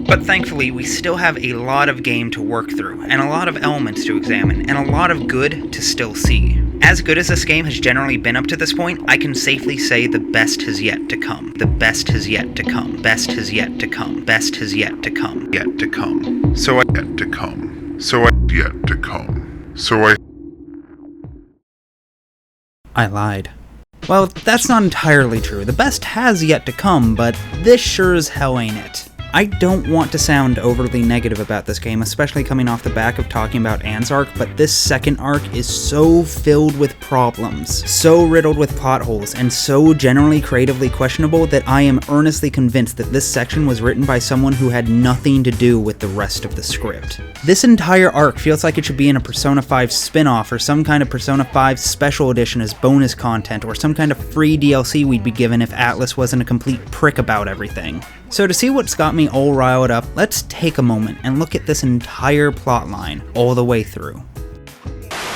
But thankfully, we still have a lot of game to work through, and a lot of elements to examine, and a lot of good to still see. As good as this game has generally been up to this point, I can safely say the best has yet to come. The best has yet to come. Best has yet to come. Best has yet to come. Yet to come. So I yet to come. So I yet to come. So I lied. Well, that's not entirely true. The best has yet to come, but this sure as hell ain't it. I don't want to sound overly negative about this game, especially coming off the back of talking about Anne's arc, but this second arc is so filled with problems, so riddled with plot holes, and so generally creatively questionable that I am earnestly convinced that this section was written by someone who had nothing to do with the rest of the script. This entire arc feels like it should be in a Persona 5 spin-off or some kind of Persona 5 special edition as bonus content or some kind of free DLC we'd be given if Atlas wasn't a complete prick about everything. So to see what's got me all riled up, let's take a moment and look at this entire plotline all the way through.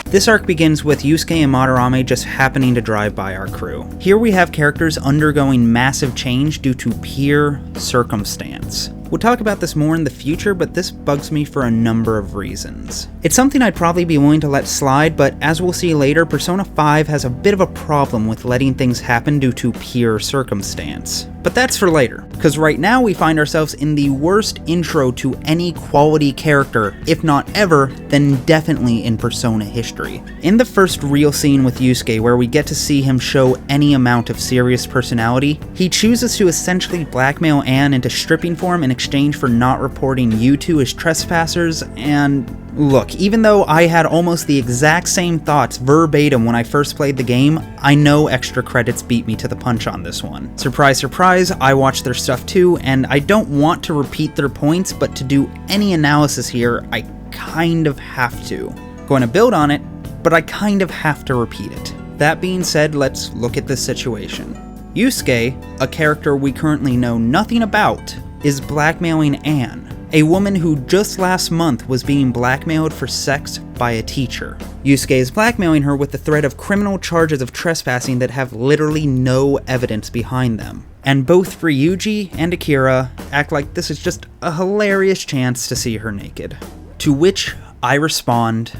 This arc begins with Yusuke and Madarame just happening to drive by our crew. Here we have characters undergoing massive change due to pure circumstance. We'll talk about this more in the future, but this bugs me for a number of reasons. It's something I'd probably be willing to let slide, but as we'll see later, Persona 5 has a bit of a problem with letting things happen due to pure circumstance. But that's for later, because right now we find ourselves in the worst intro to any quality character, if not ever, then definitely in Persona history. In the first real scene with Yusuke, where we get to see him show any amount of serious personality, he chooses to essentially blackmail Anne into stripping for him in exchange for not reporting you two as trespassers, and look, even though I had almost the exact same thoughts verbatim when I first played the game, I know extra credits beat me to the punch on this one. Surprise, surprise, I watched their stuff too, and I don't want to repeat their points, but to do any analysis here, I kind of have to. Going to build on it, but I kind of have to repeat it. That being said, let's look at this situation. Yusuke, a character we currently know nothing about, is blackmailing Anne, a woman who just last month was being blackmailed for sex by a teacher. Yusuke is blackmailing her with the threat of criminal charges of trespassing that have literally no evidence behind them. And both Ryuji and Akira act like this is just a hilarious chance to see her naked. To which I respond,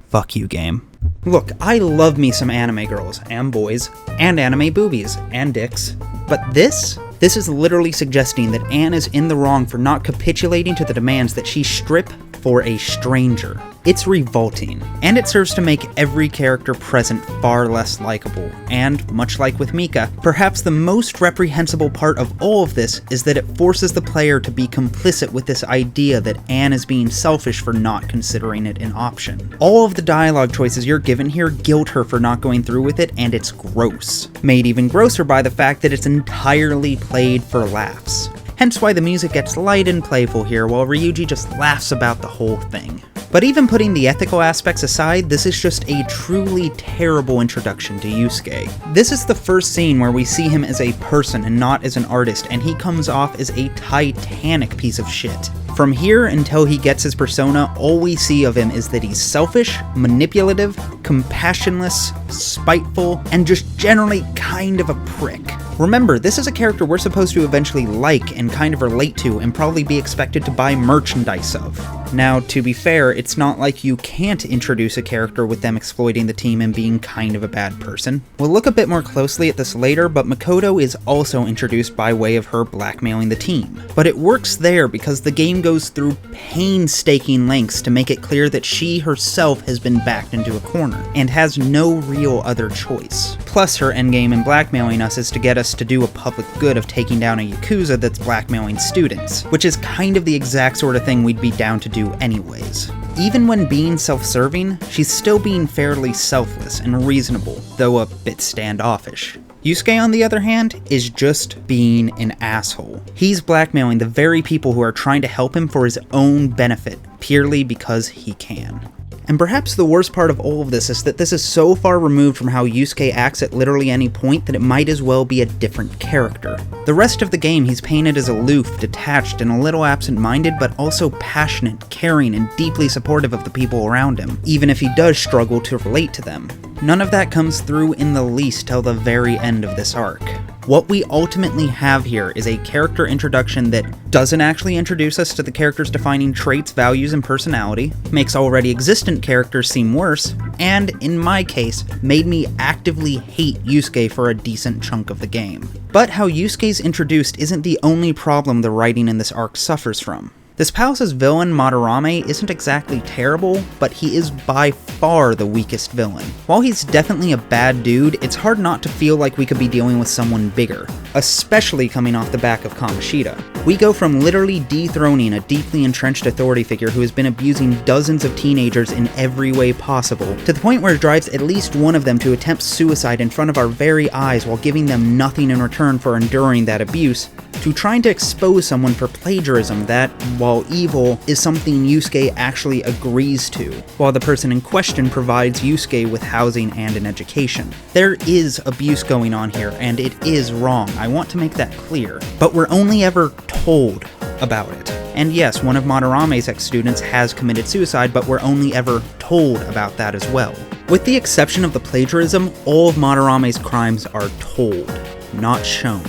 fuck you, game. Look, I love me some anime girls, and boys, and anime boobies, and dicks, but this is literally suggesting that Anne is in the wrong for not capitulating to the demands that she strip for a stranger. It's revolting, and it serves to make every character present far less likable, and, much like with Mika, perhaps the most reprehensible part of all of this is that it forces the player to be complicit with this idea that Anne is being selfish for not considering it an option. All of the dialogue choices you're given here guilt her for not going through with it, and it's gross. Made even grosser by the fact that it's entirely played for laughs. Hence why the music gets light and playful here, while Ryuji just laughs about the whole thing. But even putting the ethical aspects aside, this is just a truly terrible introduction to Yusuke. This is the first scene where we see him as a person and not as an artist, and he comes off as a titanic piece of shit. From here until he gets his persona, all we see of him is that he's selfish, manipulative, compassionless, spiteful, and just generally kind of a prick. Remember, this is a character we're supposed to eventually like and kind of relate to and probably be expected to buy merchandise of. Now, to be fair, it's not like you can't introduce a character with them exploiting the team and being kind of a bad person. We'll look a bit more closely at this later, but Makoto is also introduced by way of her blackmailing the team. But it works there because the game goes through painstaking lengths to make it clear that she herself has been backed into a corner, and has no real other choice. Plus, her endgame in blackmailing us is to get us to do a public good of taking down a Yakuza that's blackmailing students, which is kind of the exact sort of thing we'd be down to do anyways. Even when being self-serving, she's still being fairly selfless and reasonable, though a bit standoffish. Yusuke, on the other hand, is just being an asshole. He's blackmailing the very people who are trying to help him for his own benefit, purely because he can. And perhaps the worst part of all of this is that this is so far removed from how Yusuke acts at literally any point that it might as well be a different character. The rest of the game he's painted as aloof, detached, and a little absent-minded, but also passionate, caring, and deeply supportive of the people around him, even if he does struggle to relate to them. None of that comes through in the least till the very end of this arc. What we ultimately have here is a character introduction that doesn't actually introduce us to the character's defining traits, values, and personality, makes already existent characters seem worse, and, in my case, made me actively hate Yusuke for a decent chunk of the game. But how Yusuke's introduced isn't the only problem the writing in this arc suffers from. This palace's villain, Madarame, isn't exactly terrible, but he is by far the weakest villain. While he's definitely a bad dude, it's hard not to feel like we could be dealing with someone bigger, especially coming off the back of Kamoshida. We go from literally dethroning a deeply entrenched authority figure who has been abusing dozens of teenagers in every way possible, to the point where it drives at least one of them to attempt suicide in front of our very eyes while giving them nothing in return for enduring that abuse, to trying to expose someone for plagiarism that, while evil, is something Yusuke actually agrees to, while the person in question provides Yusuke with housing and an education. There is abuse going on here, and it is wrong. I want to make that clear. But we're only ever told about it. And yes, one of Madarame's ex-students has committed suicide, but we're only ever told about that as well. With the exception of the plagiarism, all of Madarame's crimes are told, not shown.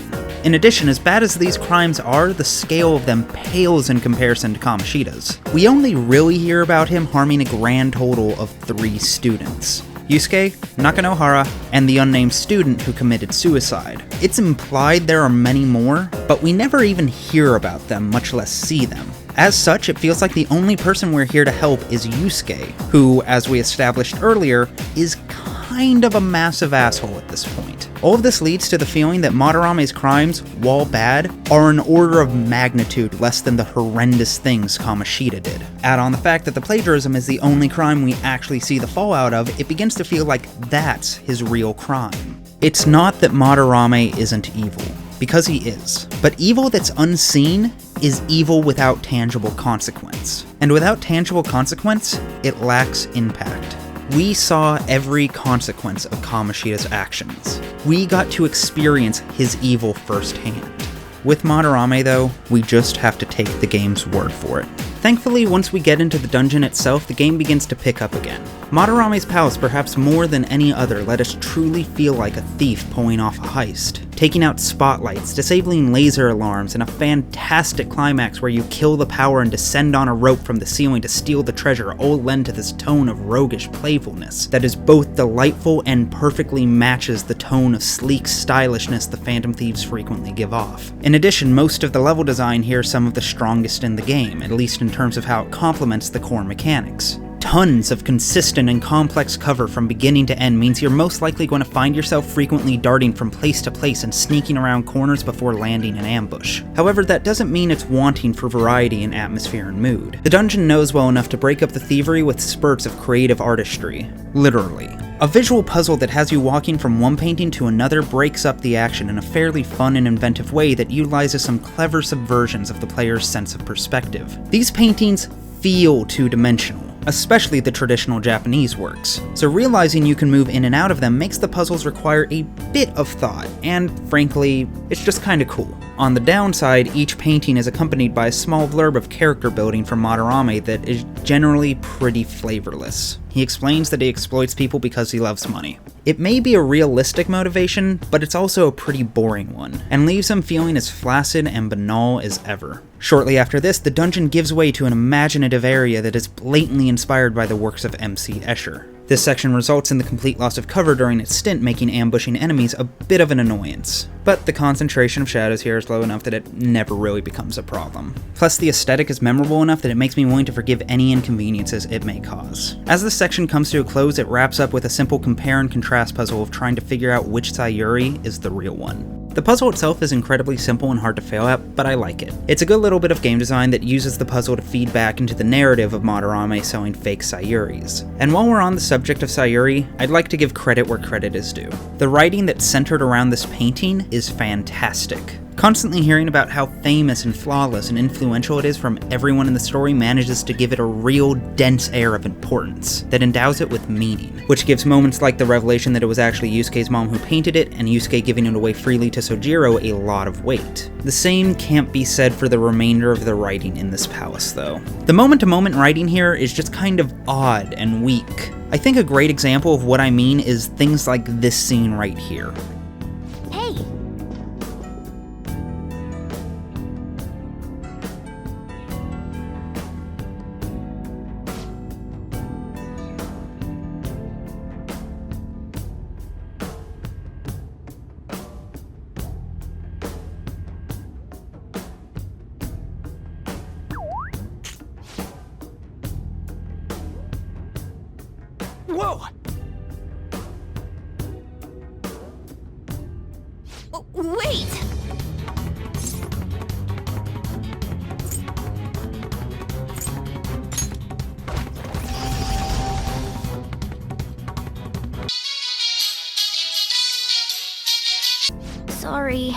In addition, as bad as these crimes are, the scale of them pales in comparison to Kamoshida's. We only really hear about him harming a grand total of 3 students: Yusuke, Nakanohara, and the unnamed student who committed suicide. It's implied there are many more, but we never even hear about them, much less see them. As such, it feels like the only person we're here to help is Yusuke, who, as we established earlier, is kind of a massive asshole at this point. All of this leads to the feeling that Madarame's crimes, while bad, are an order of magnitude less than the horrendous things Kamoshida did. Add on the fact that the plagiarism is the only crime we actually see the fallout of, it begins to feel like that's his real crime. It's not that Madarame isn't evil, because he is, but evil that's unseen is evil without tangible consequence. And without tangible consequence, it lacks impact. We saw every consequence of Kamoshida's actions. We got to experience his evil firsthand. With Madarame, though, we just have to take the game's word for it. Thankfully, once we get into the dungeon itself, the game begins to pick up again. Madarame's palace, perhaps more than any other, let us truly feel like a thief pulling off a heist. Taking out spotlights, disabling laser alarms, and a fantastic climax where you kill the power and descend on a rope from the ceiling to steal the treasure all lend to this tone of roguish playfulness that is both delightful and perfectly matches the tone of sleek stylishness the Phantom Thieves frequently give off. In addition, most of the level design here is some of the strongest in the game, at least in terms of how it complements the core mechanics. Tons of consistent and complex cover from beginning to end means you're most likely going to find yourself frequently darting from place to place and sneaking around corners before landing an ambush. However, that doesn't mean it's wanting for variety in atmosphere and mood. The dungeon knows well enough to break up the thievery with spurts of creative artistry. Literally. A visual puzzle that has you walking from one painting to another breaks up the action in a fairly fun and inventive way that utilizes some clever subversions of the player's sense of perspective. These paintings feel two-dimensional, especially the traditional Japanese works, so realizing you can move in and out of them makes the puzzles require a bit of thought, and frankly, it's just kinda cool. On the downside, each painting is accompanied by a small blurb of character building from Madarame that is generally pretty flavorless. He explains that he exploits people because he loves money. It may be a realistic motivation, but it's also a pretty boring one, and leaves him feeling as flaccid and banal as ever. Shortly after this, the dungeon gives way to an imaginative area that is blatantly inspired by the works of MC Escher. This section results in the complete loss of cover during its stint, making ambushing enemies a bit of an annoyance. But the concentration of shadows here is low enough that it never really becomes a problem. Plus, the aesthetic is memorable enough that it makes me willing to forgive any inconveniences it may cause. As this section comes to a close, it wraps up with a simple compare and contrast puzzle of trying to figure out which Sayuri is the real one. The puzzle itself is incredibly simple and hard to fail at, but I like it. It's a good little bit of game design that uses the puzzle to feed back into the narrative of Madarame selling fake Sayuris. And while we're on the subject of Sayuri, I'd like to give credit where credit is due. The writing that's centered around this painting is fantastic. Constantly hearing about how famous and flawless and influential it is from everyone in the story manages to give it a real dense air of importance that endows it with meaning, which gives moments like the revelation that it was actually Yusuke's mom who painted it, and Yusuke giving it away freely to Sojiro a lot of weight. The same can't be said for the remainder of the writing in this palace, though. The moment-to-moment writing here is just kind of odd and weak. I think a great example of what I mean is things like this scene right here. Hey! Whoa! Wait! Sorry.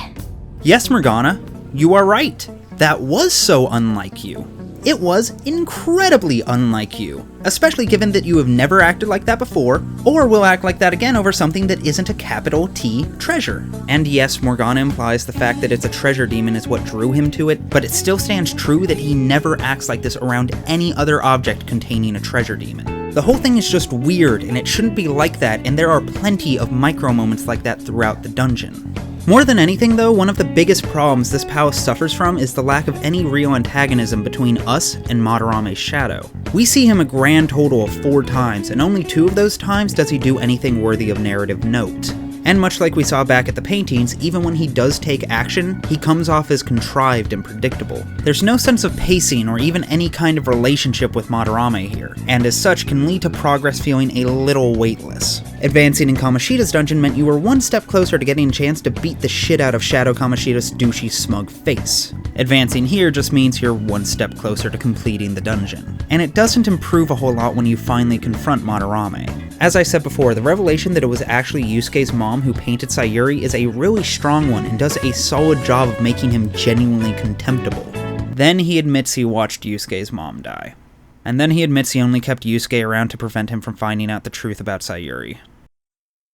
Yes, Morgana, you are right. That was so unlike you. It was incredibly unlike you, especially given that you have never acted like that before, or will act like that again over something that isn't a capital T treasure. And yes, Morgana implies the fact that it's a treasure demon is what drew him to it, but it still stands true that he never acts like this around any other object containing a treasure demon. The whole thing is just weird, and it shouldn't be like that, and there are plenty of micro moments like that throughout the dungeon. More than anything though, one of the biggest problems this palace suffers from is the lack of any real antagonism between us and Madarame's shadow. We see him a grand total of 4 times, and only 2 of those times does he do anything worthy of narrative note. And much like we saw back at the paintings, even when he does take action, he comes off as contrived and predictable. There's no sense of pacing or even any kind of relationship with Madarame here, and as such can lead to progress feeling a little weightless. Advancing in Kamoshida's dungeon meant you were one step closer to getting a chance to beat the shit out of Shadow Kamoshida's douchey smug face. Advancing here just means you're one step closer to completing the dungeon. And it doesn't improve a whole lot when you finally confront Madarame. As I said before, the revelation that it was actually Yusuke's mom who painted Sayuri is a really strong one and does a solid job of making him genuinely contemptible. Then he admits he watched Yusuke's mom die. And then he admits he only kept Yusuke around to prevent him from finding out the truth about Sayuri.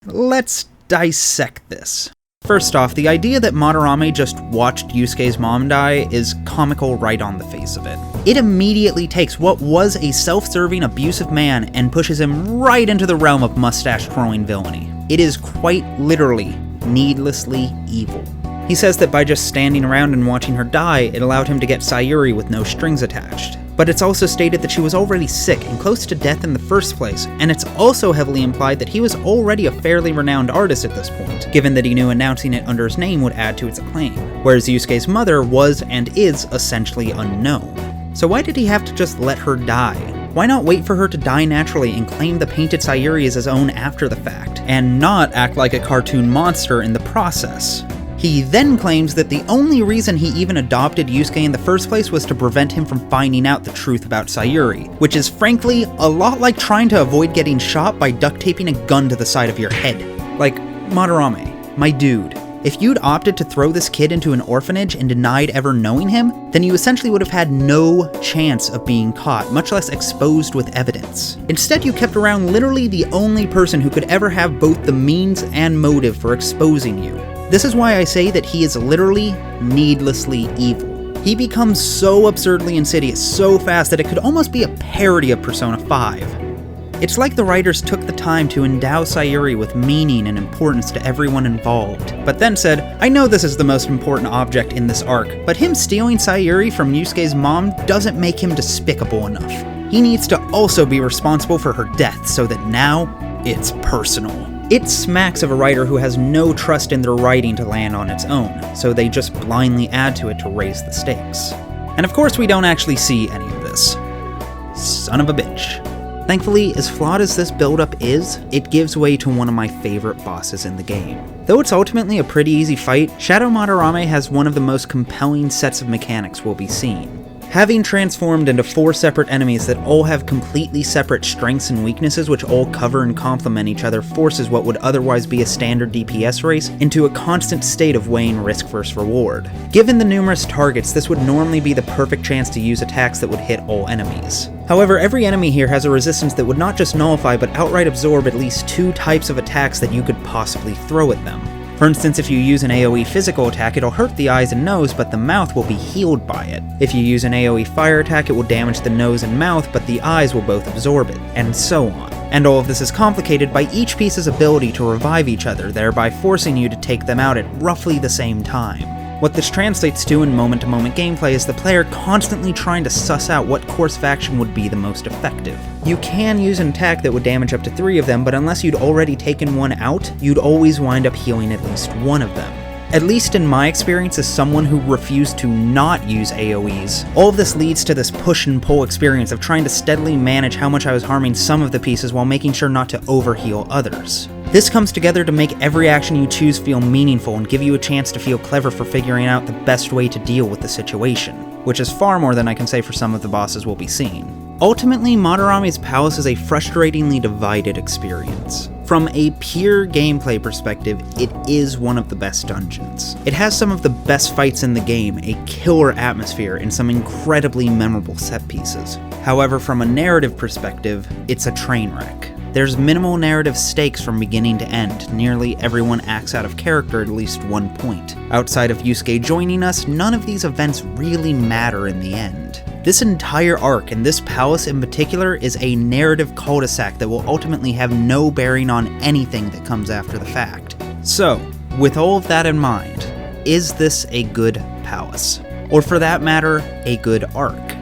Let's dissect this. First off, the idea that Madarame just watched Yusuke's mom die is comical right on the face of it. It immediately takes what was a self-serving, abusive man and pushes him right into the realm of mustache-twirling villainy. It is quite literally needlessly evil. He says that by just standing around and watching her die, it allowed him to get Sayuri with no strings attached. But it's also stated that she was already sick and close to death in the first place, and it's also heavily implied that he was already a fairly renowned artist at this point, given that he knew announcing it under his name would add to its acclaim, whereas Yusuke's mother was and is essentially unknown. So why did he have to just let her die? Why not wait for her to die naturally and claim the painted Sayuri as his own after the fact, and not act like a cartoon monster in the process? He then claims that the only reason he even adopted Yusuke in the first place was to prevent him from finding out the truth about Sayuri, which is frankly a lot like trying to avoid getting shot by duct taping a gun to the side of your head. Like, Madarame, my dude, if you'd opted to throw this kid into an orphanage and denied ever knowing him, then you essentially would have had no chance of being caught, much less exposed with evidence. Instead, you kept around literally the only person who could ever have both the means and motive for exposing you. This is why I say that he is literally needlessly evil. He becomes so absurdly insidious so fast that it could almost be a parody of Persona 5. It's like the writers took the time to endow Sayuri with meaning and importance to everyone involved, but then said, I know this is the most important object in this arc, but him stealing Sayuri from Yusuke's mom doesn't make him despicable enough. He needs to also be responsible for her death so that now it's personal. It smacks of a writer who has no trust in their writing to land on its own, so they just blindly add to it to raise the stakes. And of course we don't actually see any of this. Son of a bitch. Thankfully, as flawed as this build-up is, it gives way to one of my favorite bosses in the game. Though it's ultimately a pretty easy fight, Shadow Madarame has one of the most compelling sets of mechanics we'll be seeing. Having transformed into 4 separate enemies that all have completely separate strengths and weaknesses which all cover and complement each other forces what would otherwise be a standard DPS race into a constant state of weighing risk versus reward. Given the numerous targets, this would normally be the perfect chance to use attacks that would hit all enemies. However, every enemy here has a resistance that would not just nullify but outright absorb at least 2 types of attacks that you could possibly throw at them. For instance, if you use an AoE physical attack, it'll hurt the eyes and nose, but the mouth will be healed by it. If you use an AoE fire attack, it will damage the nose and mouth, but the eyes will both absorb it, and so on. And all of this is complicated by each piece's ability to revive each other, thereby forcing you to take them out at roughly the same time. What this translates to in moment-to-moment gameplay is the player constantly trying to suss out what course of action would be the most effective. You can use an attack that would damage up to 3 of them, but unless you'd already taken one out, you'd always wind up healing at least one of them. at least in my experience as someone who refused to not use AoEs. All of this leads to this push and pull experience of trying to steadily manage how much I was harming some of the pieces while making sure not to overheal others. This comes together to make every action you choose feel meaningful and give you a chance to feel clever for figuring out the best way to deal with the situation, which is far more than I can say for some of the bosses we'll be seeing. Ultimately, Madarame's Palace is a frustratingly divided experience. From a pure gameplay perspective, it is one of the best dungeons. It has some of the best fights in the game, a killer atmosphere, and some incredibly memorable set pieces. However, from a narrative perspective, it's a train wreck. There's minimal narrative stakes from beginning to end. Nearly everyone acts out of character at least one point. Outside of Yusuke joining us, none of these events really matter in the end. This entire arc, and this palace in particular, is a narrative cul-de-sac that will ultimately have no bearing on anything that comes after the fact. So, with all of that in mind, is this a good palace? Or for that matter, a good arc?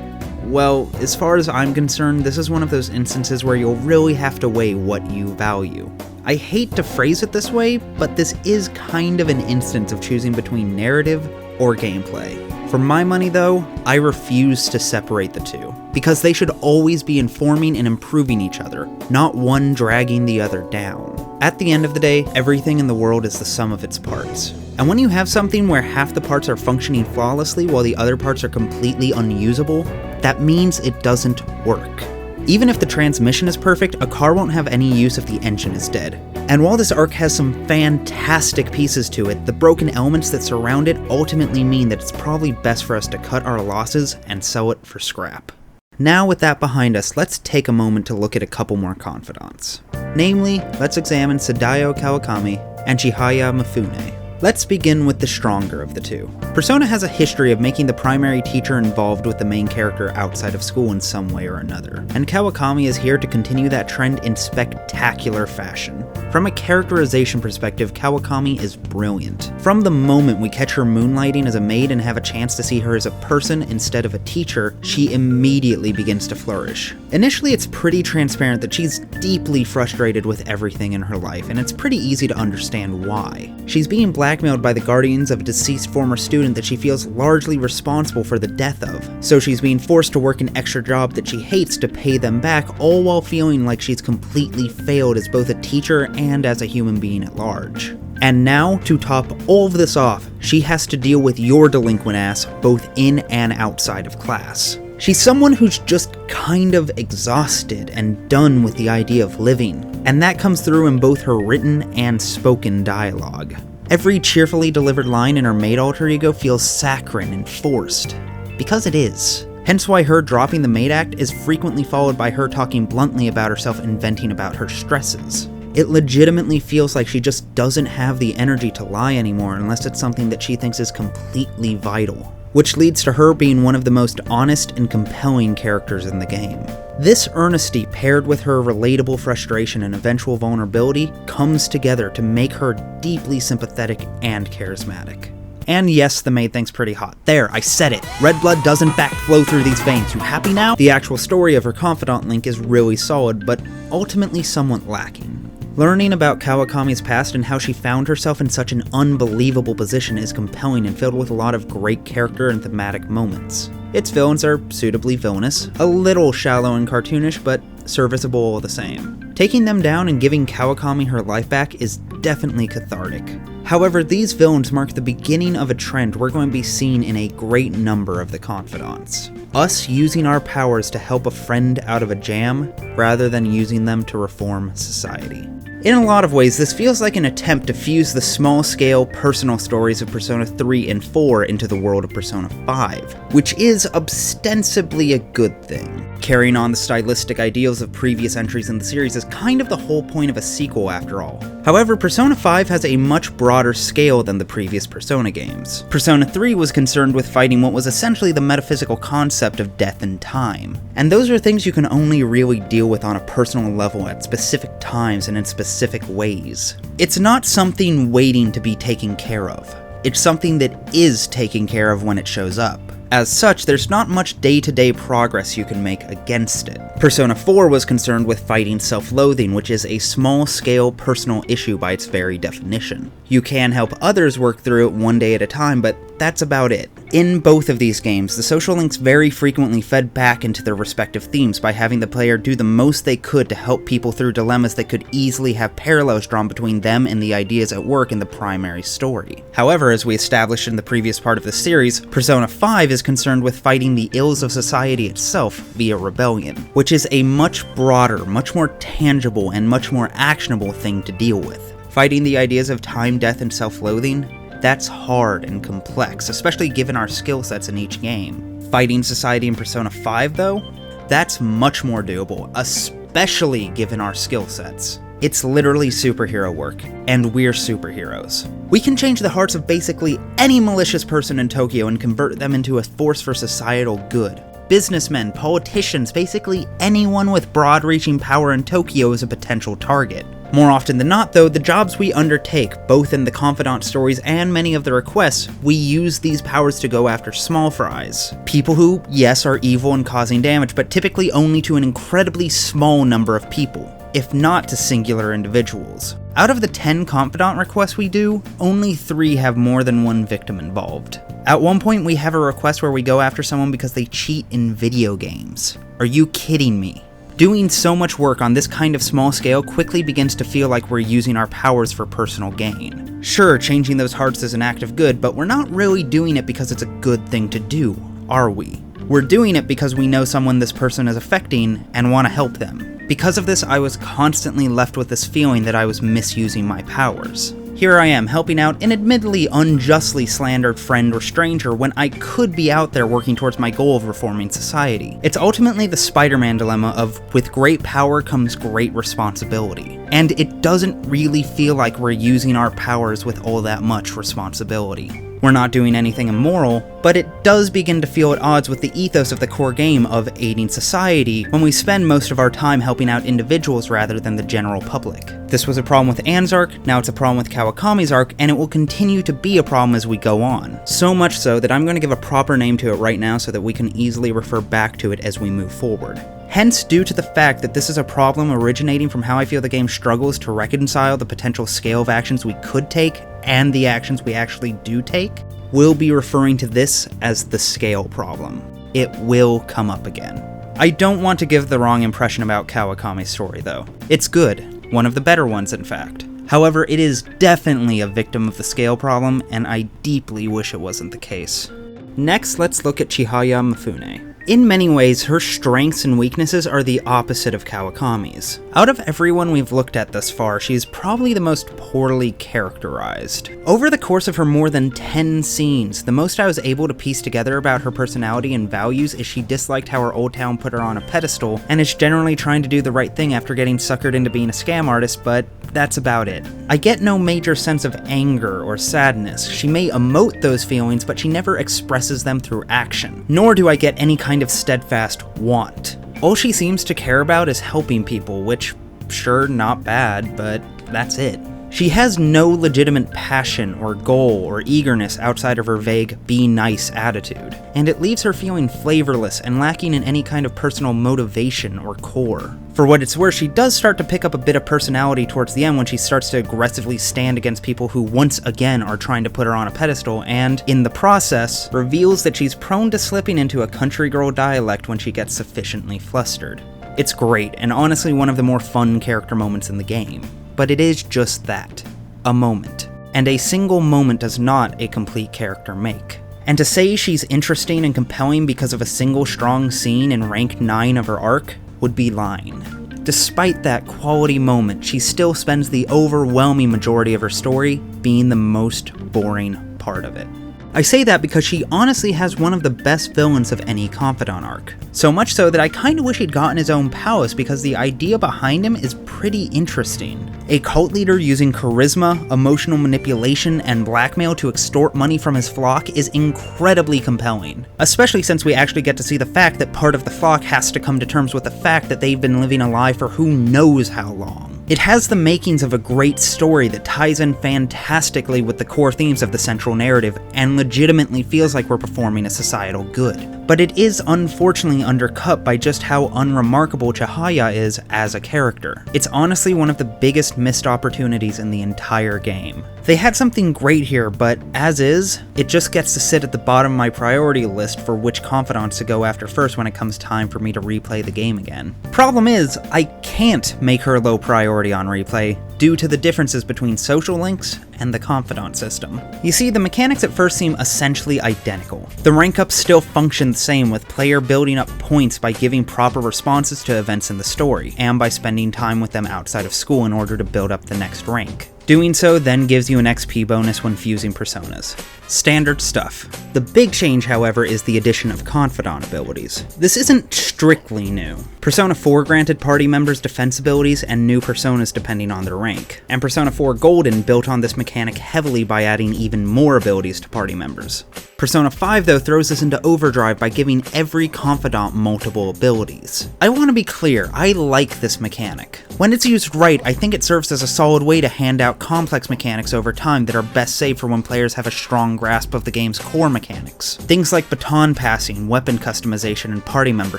Well, as far as I'm concerned, this is one of those instances where you'll really have to weigh what you value. I hate to phrase it this way, but this is kind of an instance of choosing between narrative or gameplay. For my money though, I refuse to separate the two, because they should always be informing and improving each other, not one dragging the other down. At the end of the day, everything in the world is the sum of its parts. And when you have something where half the parts are functioning flawlessly while the other parts are completely unusable, that means it doesn't work. Even if the transmission is perfect, a car won't have any use if the engine is dead. And while this arc has some fantastic pieces to it, the broken elements that surround it ultimately mean that it's probably best for us to cut our losses and sell it for scrap. Now with that behind us, let's take a moment to look at a couple more confidants. Namely, let's examine Sadayo Kawakami and Chihaya Mifune. Let's begin with the stronger of the two. Persona has a history of making the primary teacher involved with the main character outside of school in some way or another, and Kawakami is here to continue that trend in spectacular fashion. From a characterization perspective, Kawakami is brilliant. From the moment we catch her moonlighting as a maid and have a chance to see her as a person instead of a teacher, she immediately begins to flourish. Initially, it's pretty transparent that she's deeply frustrated with everything in her life, and it's pretty easy to understand why. She's being blackmailed by the guardians of a deceased former student that she feels largely responsible for the death of, so she's being forced to work an extra job that she hates to pay them back, all while feeling like she's completely failed as both a teacher and as a human being at large. And now, to top all of this off, she has to deal with your delinquent ass both in and outside of class. She's someone who's just kind of exhausted and done with the idea of living, and that comes through in both her written and spoken dialogue. Every cheerfully delivered line in her maid alter ego feels saccharine and forced, because it is. Hence why her dropping the maid act is frequently followed by her talking bluntly about herself and venting about her stresses. It legitimately feels like she just doesn't have the energy to lie anymore unless it's something that she thinks is completely vital, which leads to her being one of the most honest and compelling characters in the game. This earnesty paired with her relatable frustration and eventual vulnerability comes together to make her deeply sympathetic and charismatic. And yes, the maid thing's pretty hot. There, I said it. Red blood does in fact flow through these veins. You happy now? The actual story of her confidant link is really solid, but ultimately somewhat lacking. Learning about Kawakami's past and how she found herself in such an unbelievable position is compelling and filled with a lot of great character and thematic moments. Its villains are suitably villainous, a little shallow and cartoonish, but serviceable all the same. Taking them down and giving Kawakami her life back is definitely cathartic. However, these villains mark the beginning of a trend we're going to be seeing in a great number of the confidants. Us using our powers to help a friend out of a jam, rather than using them to reform society. In a lot of ways, this feels like an attempt to fuse the small-scale, personal stories of Persona 3 and 4 into the world of Persona 5, which is ostensibly a good thing. Carrying on the stylistic ideals of previous entries in the series is kind of the whole point of a sequel after all. However, Persona 5 has a much broader scale than the previous Persona games. Persona 3 was concerned with fighting what was essentially the metaphysical concept of death and time, and those are things you can only really deal with on a personal level at specific times and in specific ways. It's not something waiting to be taken care of. It's something that is taken care of when it shows up. As such, there's not much day-to-day progress you can make against it. Persona 4 was concerned with fighting self-loathing, which is a small-scale personal issue by its very definition. You can help others work through it one day at a time, but that's about it. In both of these games, the social links very frequently fed back into their respective themes by having the player do the most they could to help people through dilemmas that could easily have parallels drawn between them and the ideas at work in the primary story. However, as we established in the previous part of the series, Persona 5 is concerned with fighting the ills of society itself via rebellion, which is a much broader, much more tangible, and much more actionable thing to deal with. Fighting the ideas of time, death, and self-loathing? That's hard and complex, especially given our skill sets in each game. Fighting society in Persona 5, though? That's much more doable, especially given our skill sets. It's literally superhero work, and we're superheroes. We can change the hearts of basically any malicious person in Tokyo and convert them into a force for societal good. Businessmen, politicians, basically anyone with broad-reaching power in Tokyo is a potential target. More often than not, though, the jobs we undertake, both in the Confidant stories and many of the requests, we use these powers to go after small fries. People who, yes, are evil and causing damage, but typically only to an incredibly small number of people, if not to singular individuals. Out of the 10 Confidant requests we do, only 3 have more than one victim involved. At one point, we have a request where we go after someone because they cheat in video games. Are you kidding me? Doing so much work on this kind of small scale quickly begins to feel like we're using our powers for personal gain. Sure, changing those hearts is an act of good, but we're not really doing it because it's a good thing to do, are we? We're doing it because we know someone this person is affecting and want to help them. Because of this, I was constantly left with this feeling that I was misusing my powers. Here I am, helping out an admittedly unjustly slandered friend or stranger when I could be out there working towards my goal of reforming society. It's ultimately the Spider-Man dilemma of, with great power comes great responsibility. And it doesn't really feel like we're using our powers with all that much responsibility. We're not doing anything immoral, but it does begin to feel at odds with the ethos of the core game of aiding society when we spend most of our time helping out individuals rather than the general public. This was a problem with Anne's arc, now it's a problem with Kawakami's arc, and it will continue to be a problem as we go on. So much so that I'm going to give a proper name to it right now so that we can easily refer back to it as we move forward. Hence, due to the fact that this is a problem originating from how I feel the game struggles to reconcile the potential scale of actions we could take and the actions we actually do take, we'll be referring to this as the scale problem. It will come up again. I don't want to give the wrong impression about Kawakami's story though. It's good, one of the better ones in fact. However, it is definitely a victim of the scale problem, and I deeply wish it wasn't the case. Next, let's look at Chihaya Mifune. In many ways, her strengths and weaknesses are the opposite of Kawakami's. Out of everyone we've looked at thus far, she's probably the most poorly characterized. Over the course of her more than 10 scenes, the most I was able to piece together about her personality and values is she disliked how her old town put her on a pedestal, and is generally trying to do the right thing after getting suckered into being a scam artist, but that's about it. I get no major sense of anger or sadness. She may emote those feelings, but she never expresses them through action. Nor do I get any kind of steadfast want. All she seems to care about is helping people, which, sure, not bad, but that's it. She has no legitimate passion or goal or eagerness outside of her vague, be nice attitude, and it leaves her feeling flavorless and lacking in any kind of personal motivation or core. For what it's worth, she does start to pick up a bit of personality towards the end when she starts to aggressively stand against people who once again are trying to put her on a pedestal, and, in the process, reveals that she's prone to slipping into a country girl dialect when she gets sufficiently flustered. It's great, and honestly one of the more fun character moments in the game. But it is just that, a moment. And a single moment does not a complete character make. And to say she's interesting and compelling because of a single strong scene in rank 9 of her arc would be lying. Despite that quality moment, she still spends the overwhelming majority of her story being the most boring part of it. I say that because she honestly has one of the best villains of any Confidant arc. So much so that I kinda wish he'd gotten his own palace because the idea behind him is pretty interesting. A cult leader using charisma, emotional manipulation, and blackmail to extort money from his flock is incredibly compelling. Especially since we actually get to see the fact that part of the flock has to come to terms with the fact that they've been living a lie for who knows how long. It has the makings of a great story that ties in fantastically with the core themes of the central narrative and legitimately feels like we're performing a societal good. But it is unfortunately undercut by just how unremarkable Chihaya is as a character. It's honestly one of the biggest missed opportunities in the entire game. They had something great here, but as is, it just gets to sit at the bottom of my priority list for which confidants to go after first when it comes time for me to replay the game again. Problem is, I can't make her low priority on replay due to the differences between social links and the confidant system. You see, the mechanics at first seem essentially identical. The rank ups still function the same, with player building up points by giving proper responses to events in the story, and by spending time with them outside of school in order to build up the next rank. Doing so then gives you an XP bonus when fusing personas. Standard stuff. The big change, however, is the addition of confidant abilities. This isn't strictly new. Persona 4 granted party members defense abilities and new personas depending on their rank, and Persona 4 Golden built on this mechanic heavily by adding even more abilities to party members. Persona 5 though throws this into overdrive by giving every confidant multiple abilities. I want to be clear, I like this mechanic. When it's used right, I think it serves as a solid way to hand out complex mechanics over time that are best saved for when players have a strong grasp of the game's core mechanics. Things like baton passing, weapon customization, and party member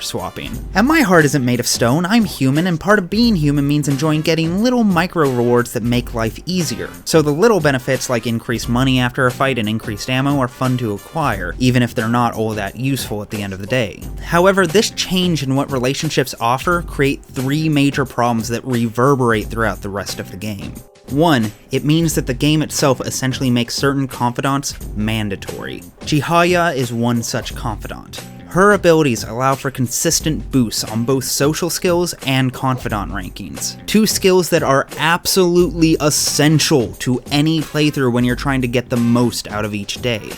swapping. And my heart isn't made of stone, I'm human, and part of being human means enjoying getting little micro rewards that make life easier. So the little benefits like increased money after a fight and increased ammo are fun to acquire, even if they're not all that useful at the end of the day. However, this change in what relationships offer create three major problems that reverberate throughout the rest of the game. 1. It means that the game itself essentially makes certain confidants mandatory. Chihaya is one such confidant. Her abilities allow for consistent boosts on both social skills and confidant rankings. Two skills that are absolutely essential to any playthrough when you're trying to get the most out of each day.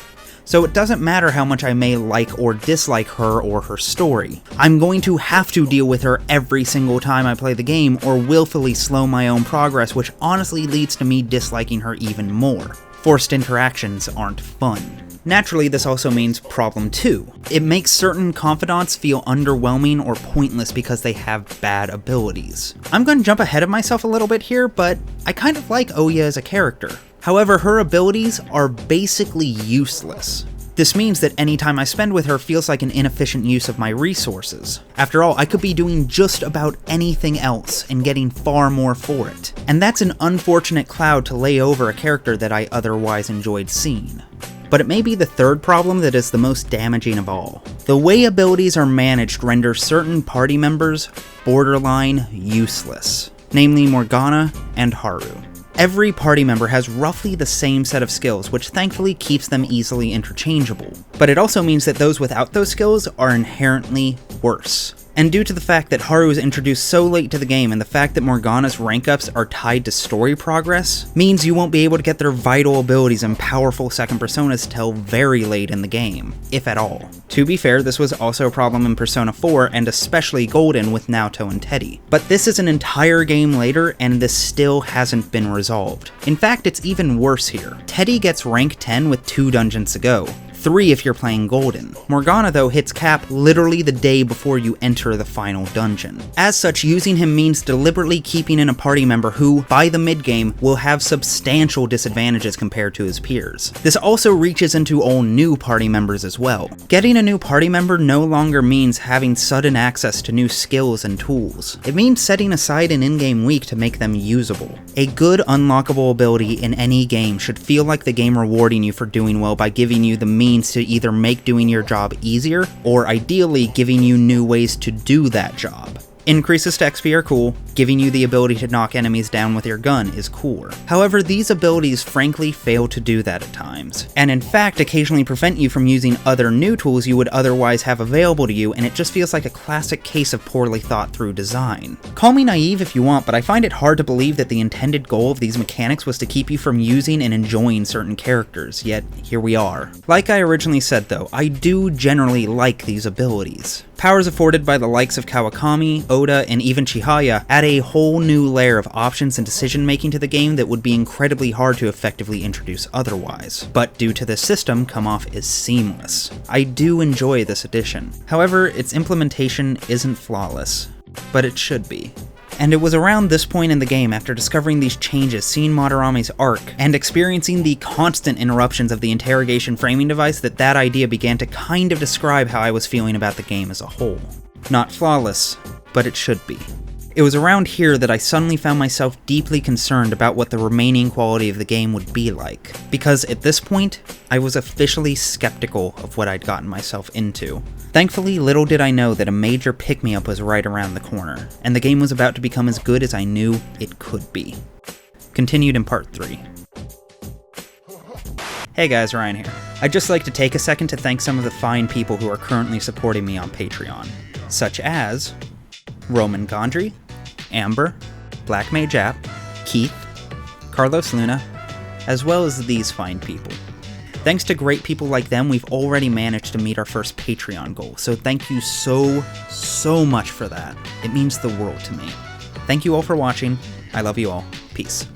So it doesn't matter how much I may like or dislike her or her story. I'm going to have to deal with her every single time I play the game or willfully slow my own progress, which honestly leads to me disliking her even more. Forced interactions aren't fun. Naturally, this also means problem 2. It makes certain confidants feel underwhelming or pointless because they have bad abilities. I'm going to jump ahead of myself a little bit here, but I kind of like Ouya as a character. However, her abilities are basically useless. This means that any time I spend with her feels like an inefficient use of my resources. After all, I could be doing just about anything else and getting far more for it. And that's an unfortunate cloud to lay over a character that I otherwise enjoyed seeing. But it may be the third problem that is the most damaging of all. The way abilities are managed renders certain party members borderline useless, namely Morgana and Haru. Every party member has roughly the same set of skills, which thankfully keeps them easily interchangeable. But it also means that those without those skills are inherently worse. And due to the fact that Haru is introduced so late to the game and the fact that Morgana's rank ups are tied to story progress, means you won't be able to get their vital abilities and powerful second personas till very late in the game, if at all. To be fair, this was also a problem in Persona 4 and especially Golden with Naoto and Teddy. But this is an entire game later and this still hasn't been resolved. In fact, it's even worse here. Teddy gets rank 10 with 2 dungeons to go. 3 if you're playing Golden. Morgana though hits cap literally the day before you enter the final dungeon. As such, using him means deliberately keeping in a party member who, by the mid-game, will have substantial disadvantages compared to his peers. This also reaches into all new party members as well. Getting a new party member no longer means having sudden access to new skills and tools. It means setting aside an in-game week to make them usable. A good unlockable ability in any game should feel like the game rewarding you for doing well by giving you the means to either make doing your job easier, or ideally giving you new ways to do that job. Increases to XP are cool, giving you the ability to knock enemies down with your gun is cooler. However, these abilities frankly fail to do that at times, and in fact occasionally prevent you from using other new tools you would otherwise have available to you, and it just feels like a classic case of poorly thought through design. Call me naive if you want, but I find it hard to believe that the intended goal of these mechanics was to keep you from using and enjoying certain characters, yet here we are. Like I originally said though, I do generally like these abilities. Powers afforded by the likes of Kawakami, Oda, and even Chihaya add a whole new layer of options and decision making to the game that would be incredibly hard to effectively introduce otherwise, but due to this system come off as seamless. I do enjoy this addition. However, its implementation isn't flawless, but it should be. And it was around this point in the game, after discovering these changes, seeing Madarame's arc, and experiencing the constant interruptions of the interrogation framing device, that that idea began to kind of describe how I was feeling about the game as a whole. Not flawless, but it should be. It was around here that I suddenly found myself deeply concerned about what the remaining quality of the game would be like, because at this point, I was officially skeptical of what I'd gotten myself into. Thankfully, little did I know that a major pick-me-up was right around the corner, and the game was about to become as good as I knew it could be. Continued in part 3. Hey guys, Ryan here. I'd just like to take a second to thank some of the fine people who are currently supporting me on Patreon, such as Roman Gondry, Amber, Black Mage App, Keith, Carlos Luna, as well as these fine people. Thanks to great people like them, we've already managed to meet our first Patreon goal, so thank you so much for that. It means the world to me. Thank you all for watching. I love you all. Peace.